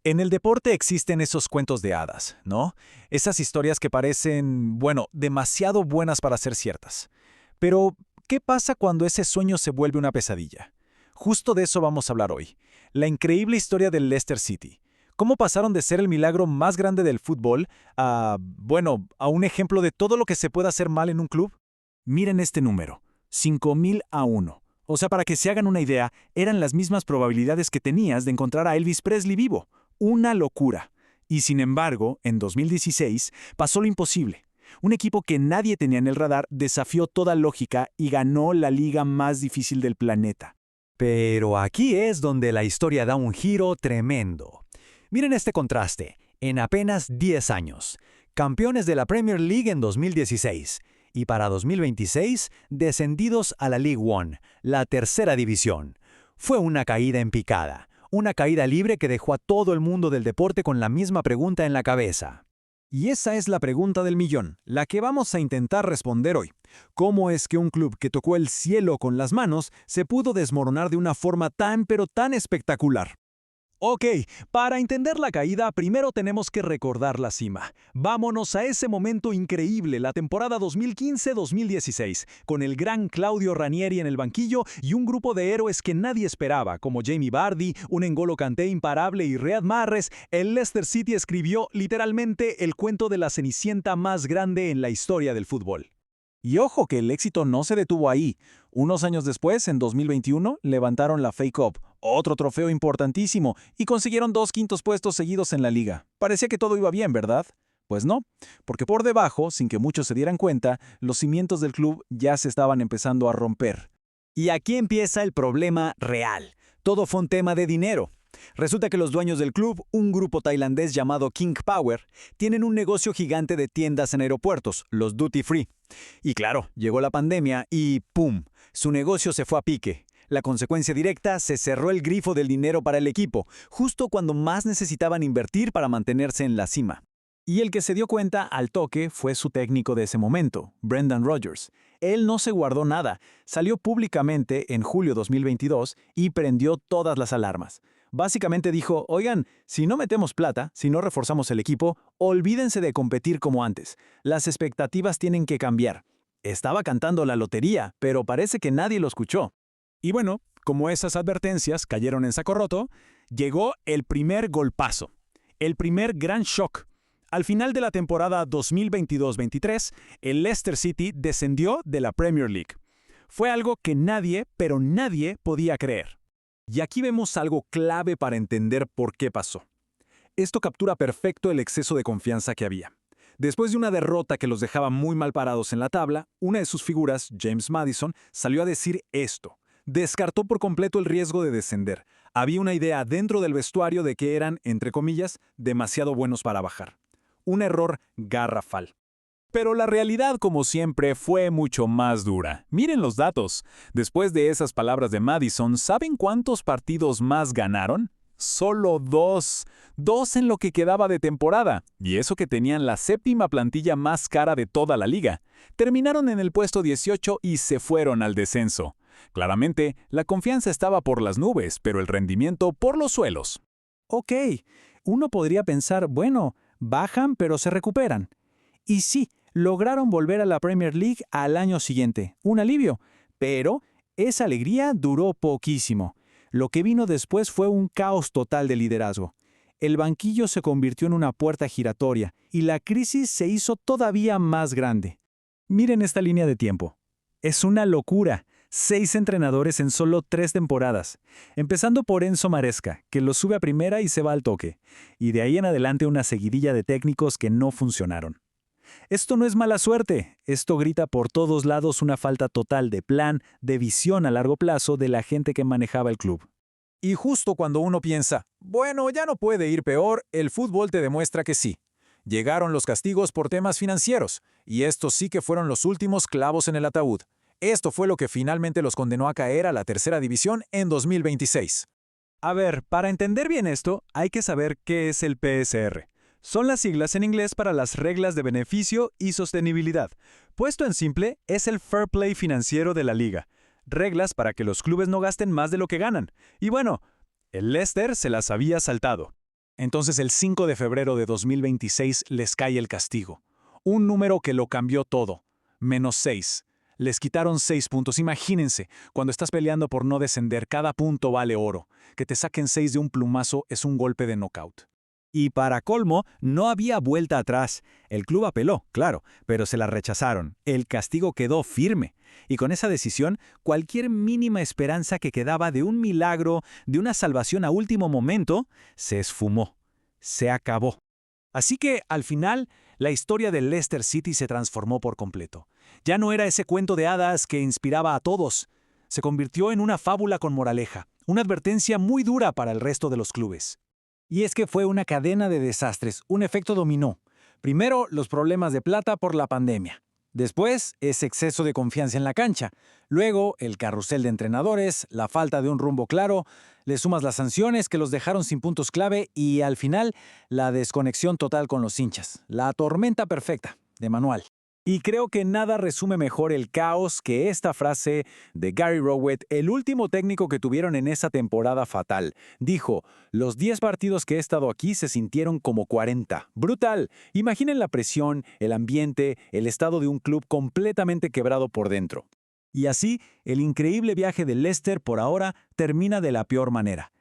En el deporte existen esos cuentos de hadas, ¿no? Esas historias que parecen, bueno, demasiado buenas para ser ciertas. Pero, ¿qué pasa cuando ese sueño se vuelve una pesadilla? Justo de eso vamos a hablar hoy. La increíble historia del Leicester City. ¿Cómo pasaron de ser el milagro más grande del fútbol a, bueno, a un ejemplo de todo lo que se puede hacer mal en un club? Miren este número, 5000-1. O sea, para que se hagan una idea, eran las mismas probabilidades que tenías de encontrar a Elvis Presley vivo. Una locura. Y sin embargo, en 2016 pasó lo imposible. Un equipo que nadie tenía en el radar desafió toda lógica y ganó la liga más difícil del planeta. Pero aquí es donde la historia da un giro tremendo. Miren este contraste. En apenas 10 años, campeones de la Premier League en 2016 y para 2026 descendidos a la League One, la tercera división. Fue una caída en picada, una caída libre que dejó a todo el mundo del deporte con la misma pregunta en la cabeza. Y esa es la pregunta del millón, la que vamos a intentar responder hoy. ¿Cómo es que un club que tocó el cielo con las manos se pudo desmoronar de una forma tan pero tan espectacular? Ok, para entender la caída, primero tenemos que recordar la cima. Vámonos a ese momento increíble, la temporada 2015-2016, con el gran Claudio Ranieri en el banquillo y un grupo de héroes que nadie esperaba, como Jamie Vardy, un N'Golo Kanté imparable y Riyad Mahrez. El Leicester City escribió literalmente el cuento de la cenicienta más grande en la historia del fútbol. Y ojo que el éxito no se detuvo ahí. Unos años después, en 2021, levantaron la FA Cup, otro trofeo importantísimo, y consiguieron 2 quintos puestos seguidos en la liga. Parecía que todo iba bien, ¿verdad? Pues no, porque por debajo, sin que muchos se dieran cuenta, los cimientos del club ya se estaban empezando a romper. Y aquí empieza el problema real. Todo fue un tema de dinero. Resulta que los dueños del club, un grupo tailandés llamado King Power, tienen un negocio gigante de tiendas en aeropuertos, los Duty Free. Y claro, llegó la pandemia y ¡pum! Su negocio se fue a pique. La consecuencia directa, se cerró el grifo del dinero para el equipo, justo cuando más necesitaban invertir para mantenerse en la cima. Y el que se dio cuenta al toque fue su técnico de ese momento, Brendan Rodgers. Él no se guardó nada, salió públicamente en julio 2022 y prendió todas las alarmas. Básicamente dijo, oigan, si no metemos plata, si no reforzamos el equipo, olvídense de competir como antes. Las expectativas tienen que cambiar. Estaba cantando la lotería, pero parece que nadie lo escuchó. Y bueno, como esas advertencias cayeron en saco roto, llegó el primer golpazo, el primer gran shock. Al final de la temporada 2022-23, el Leicester City descendió de la Premier League. Fue algo que nadie, pero nadie podía creer. Y aquí vemos algo clave para entender por qué pasó. Esto captura perfecto el exceso de confianza que había. Después de una derrota que los dejaba muy mal parados en la tabla, una de sus figuras, James Maddison, salió a decir esto. Descartó por completo el riesgo de descender. Había una idea dentro del vestuario de que eran, entre comillas, demasiado buenos para bajar. Un error garrafal. Pero la realidad, como siempre, fue mucho más dura. Miren los datos. Después de esas palabras de Maddison, ¿saben cuántos partidos más ganaron? Solo 2. 2 en lo que quedaba de temporada. Y eso que tenían la séptima plantilla más cara de toda la liga. Terminaron en el puesto 18 y se fueron al descenso. Claramente, la confianza estaba por las nubes, pero el rendimiento por los suelos. Ok, uno podría pensar, bueno, bajan pero se recuperan. Y sí, lograron volver a la Premier League al año siguiente, un alivio, pero esa alegría duró poquísimo. Lo que vino después fue un caos total de liderazgo. El banquillo se convirtió en una puerta giratoria y la crisis se hizo todavía más grande. Miren esta línea de tiempo. Es una locura. 6 entrenadores en solo 3 temporadas, empezando por Enzo Maresca, que lo sube a primera y se va al toque, y de ahí en adelante una seguidilla de técnicos que no funcionaron. Esto no es mala suerte, esto grita por todos lados una falta total de plan, de visión a largo plazo de la gente que manejaba el club. Y justo cuando uno piensa, bueno, ya no puede ir peor, el fútbol te demuestra que sí. Llegaron los castigos por temas financieros, y estos sí que fueron los últimos clavos en el ataúd. Esto fue lo que finalmente los condenó a caer a la tercera división en 2026. A ver, para entender bien esto, hay que saber qué es el PSR. Son las siglas en inglés para las reglas de beneficio y sostenibilidad. Puesto en simple, es el fair play financiero de la liga. Reglas para que los clubes no gasten más de lo que ganan. Y bueno, el Leicester se las había saltado. Entonces el 5 de febrero de 2026 les cae el castigo. Un número que lo cambió todo. -6. Les quitaron 6 puntos. Imagínense, cuando estás peleando por no descender, cada punto vale oro. Que te saquen 6 de un plumazo es un golpe de knockout. Y para colmo, no había vuelta atrás. El club apeló, claro, pero se la rechazaron. El castigo quedó firme. Y con esa decisión, cualquier mínima esperanza que quedaba de un milagro, de una salvación a último momento, se esfumó. Se acabó. Así que, al final, la historia del Leicester City se transformó por completo. Ya no era ese cuento de hadas que inspiraba a todos. Se convirtió en una fábula con moraleja, una advertencia muy dura para el resto de los clubes. Y es que fue una cadena de desastres, un efecto dominó. Primero, los problemas de plata por la pandemia. Después, ese exceso de confianza en la cancha. Luego, el carrusel de entrenadores, la falta de un rumbo claro, le sumas las sanciones que los dejaron sin puntos clave y, al final, la desconexión total con los hinchas. La tormenta perfecta, de manual. Y creo que nada resume mejor el caos que esta frase de Gary Rowett, el último técnico que tuvieron en esa temporada fatal. Dijo, los 10 partidos que he estado aquí se sintieron como 40. ¡Brutal! Imaginen la presión, el ambiente, el estado de un club completamente quebrado por dentro. Y así, el increíble viaje de Leicester por ahora termina de la peor manera.